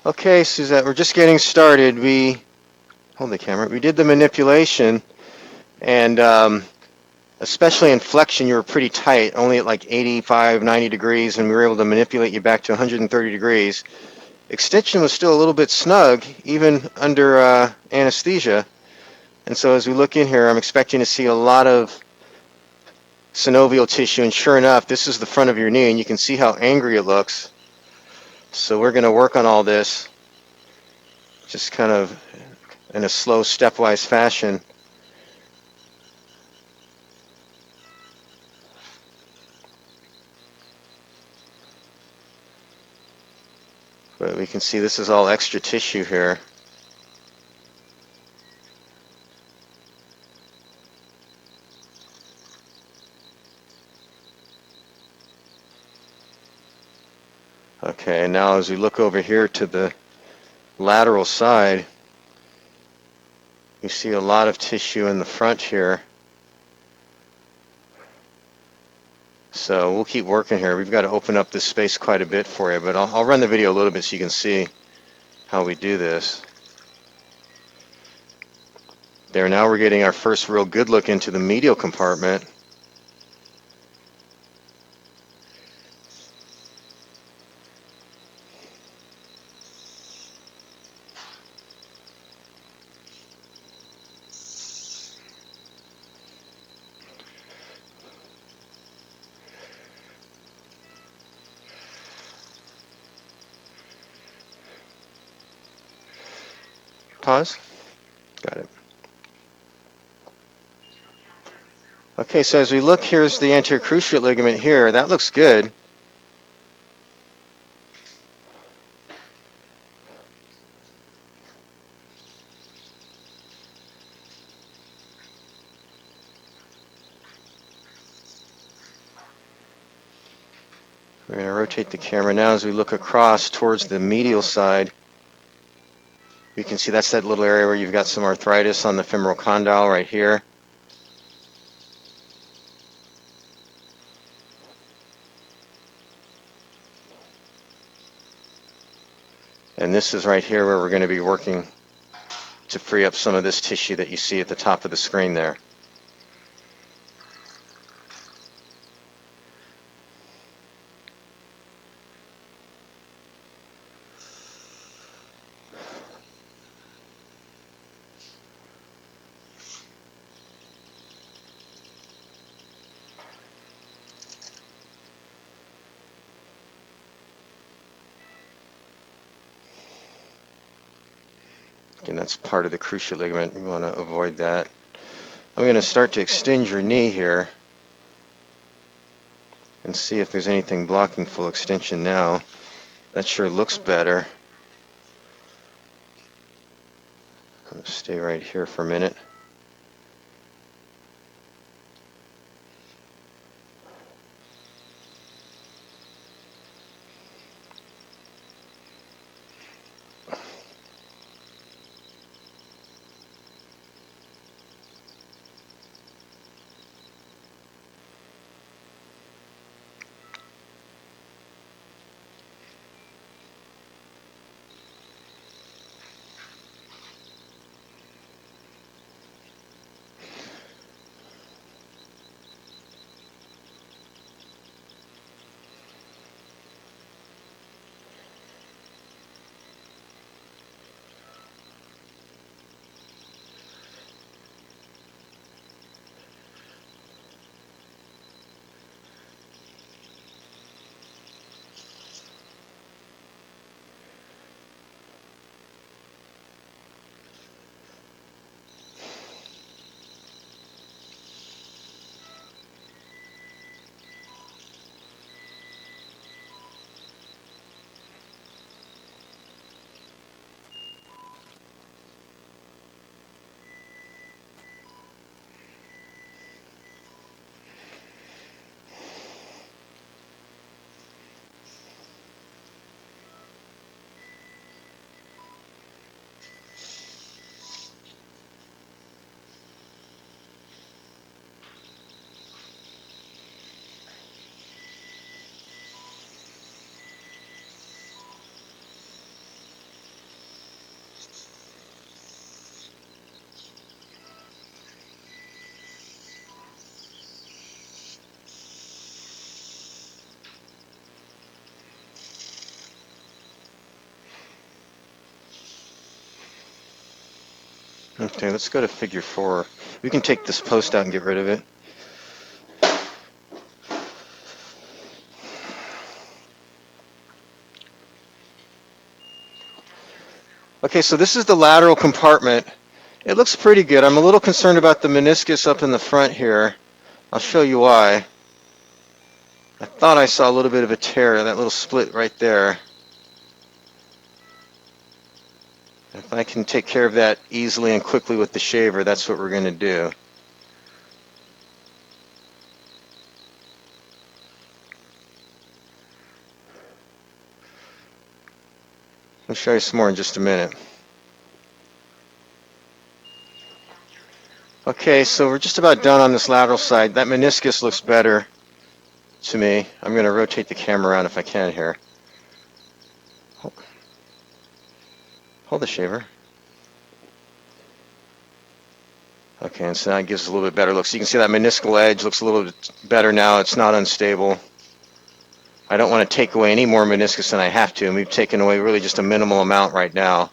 Okay, Suzette, we're just getting started. Hold the camera. We did the manipulation, and especially in flexion, you were pretty tight, only at like 85, 90 degrees, and we were able to manipulate you back to 130 degrees. Extension was still a little bit snug, even under anesthesia. And so as we look in here, I'm expecting to see a lot of synovial tissue, and sure enough, this is the front of your knee, and you can see how angry it looks. So we're going to work on all this, just kind of in a slow, stepwise fashion. But we can see this is all extra tissue here. Okay, and now as we look over here to the lateral side, you see a lot of tissue in the front here. So we'll keep working here. We've got to open up this space quite a bit for you, but I'll run the video a little bit so you can see how we do this. There, now we're getting our first real good look into the medial compartment. Pause. Got it. Okay, so as we look, here's the anterior cruciate ligament here. That looks good. We're going to rotate the camera now as we look across towards the medial side. You can see that's that little area where you've got some arthritis on the femoral condyle right here. And this is right here where we're going to be working to free up some of this tissue that you see at the top of the screen there. Again, that's part of the cruciate ligament. We want to avoid that. I'm going to start to extend your knee here and see if there's anything blocking full extension now. That sure looks better. I'll stay right here for a minute. Okay, let's go to figure 4. We can take this post out and get rid of it. Okay, so this is the lateral compartment. It looks pretty good. I'm a little concerned about the meniscus up in the front here. I'll show you why. I thought I saw a little bit of a tear, that little split right there. If I can take care of that easily and quickly with the shaver, that's what we're going to do. I'll show you some more in just a minute. Okay, so we're just about done on this lateral side. That meniscus looks better to me. I'm going to rotate the camera around if I can here. Hold the shaver. Okay, and so that gives us a little bit better look. So you can see that meniscal edge looks a little bit better now. It's not unstable. I don't want to take away any more meniscus than I have to, and we've taken away really just a minimal amount right now.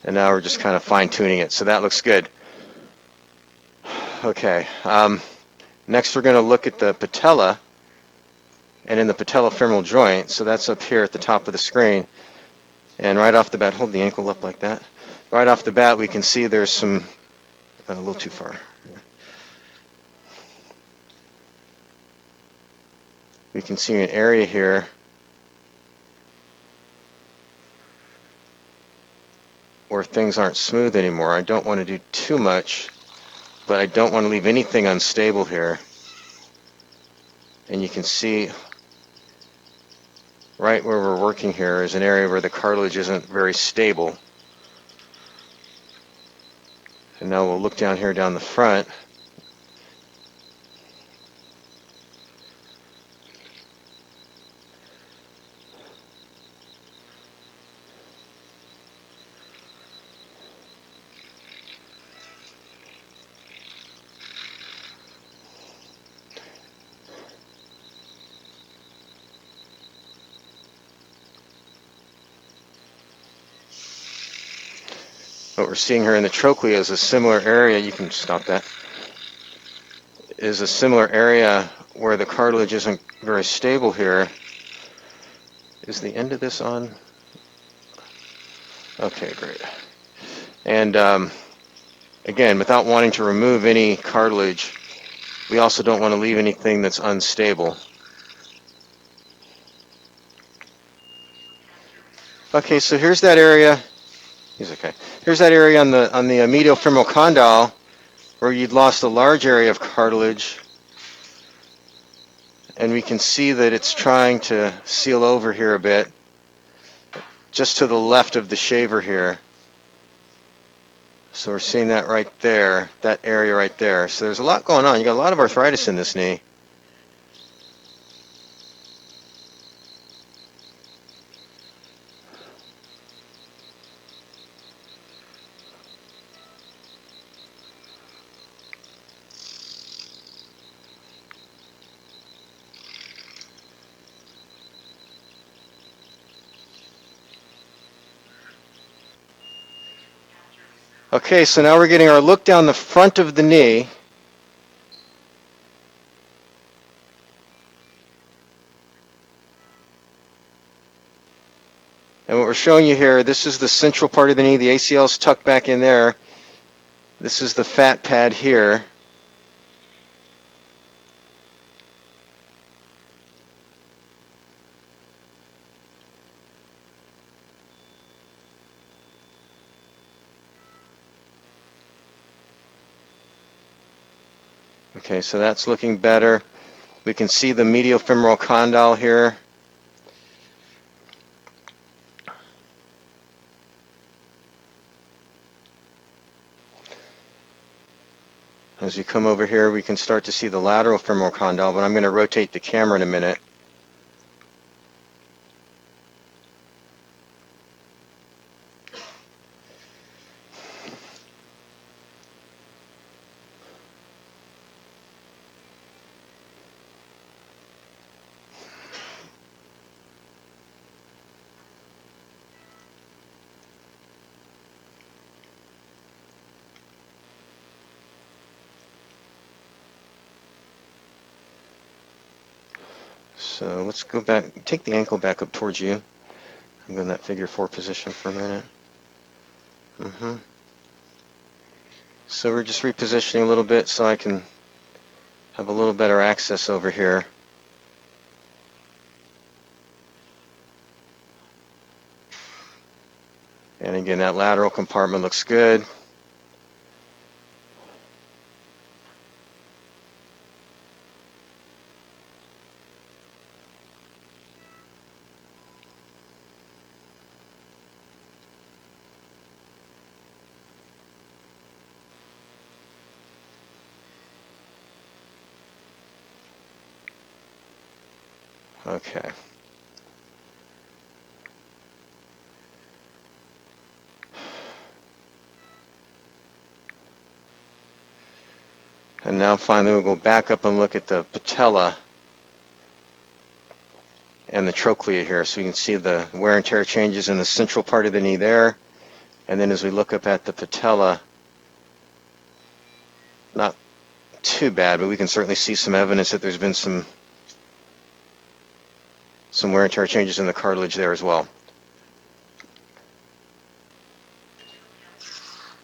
And now we're just kind of fine-tuning it, so that looks good. Okay, next we're going to look at the patella and in the patellofemoral joint. So that's up here at the top of the screen. And right off the bat, hold the ankle up like that. Right off the bat, we can see there's some, a little too far. We can see an area here where things aren't smooth anymore. I don't want to do too much, but I don't want to leave anything unstable here. And you can see right where we're working here is an area where the cartilage isn't very stable. And now we'll look down here down the front. What we're seeing here in the trochlea is a similar area. You can stop that. Is a similar area where the cartilage isn't very stable here. Is the end of this on? Okay, great. And again, without wanting to remove any cartilage, we also don't want to leave anything that's unstable. Okay, so here's that area. He's okay. Here's that area on the medial femoral condyle where you'd lost a large area of cartilage, and we can see that it's trying to seal over here a bit, just to the left of the shaver here. So we're seeing that right there, that area right there. So there's a lot going on. You got a lot of arthritis in this knee. Okay, so now we're getting our look down the front of the knee. And what we're showing you here, this is the central part of the knee. The ACL is tucked back in there. This is the fat pad here. Okay, so that's looking better. We can see the medial femoral condyle here. As we come over here, we can start to see the lateral femoral condyle, but I'm going to rotate the camera in a minute. So let's go back, take the ankle back up towards you. I'm in that figure 4 position for a minute. So we're just repositioning a little bit so I can have a little better access over here. And again, that lateral compartment looks good. Okay. And now finally we'll go back up and look at the patella and the trochlea here, so you can see the wear and tear changes in the central part of the knee there. And then as we look up at the patella, not too bad, but we can certainly see some evidence that there's been some wear and tear changes in the cartilage there as well.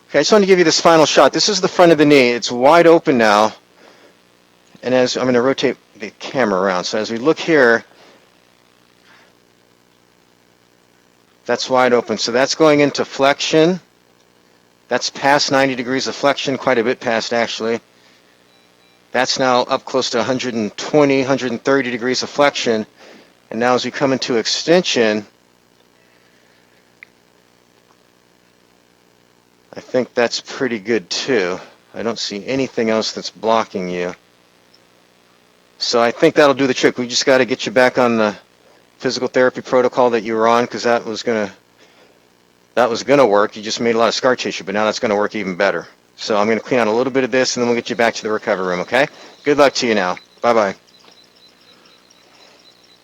Okay, I just wanted to give you this final shot. This is the front of the knee. It's wide open now. And as I'm going to rotate the camera around, so as we look here, that's wide open. So that's going into flexion. That's past 90 degrees of flexion, quite a bit past actually. That's now up close to 120, 130 degrees of flexion. And now as we come into extension, I think that's pretty good too. I don't see anything else that's blocking you. So I think that'll do the trick. We just got to get you back on the physical therapy protocol that you were on, because that was gonna work. You just made a lot of scar tissue, but now that's gonna work even better. So I'm gonna clean out a little bit of this, and then we'll get you back to the recovery room, okay? Good luck to you now. Bye-bye.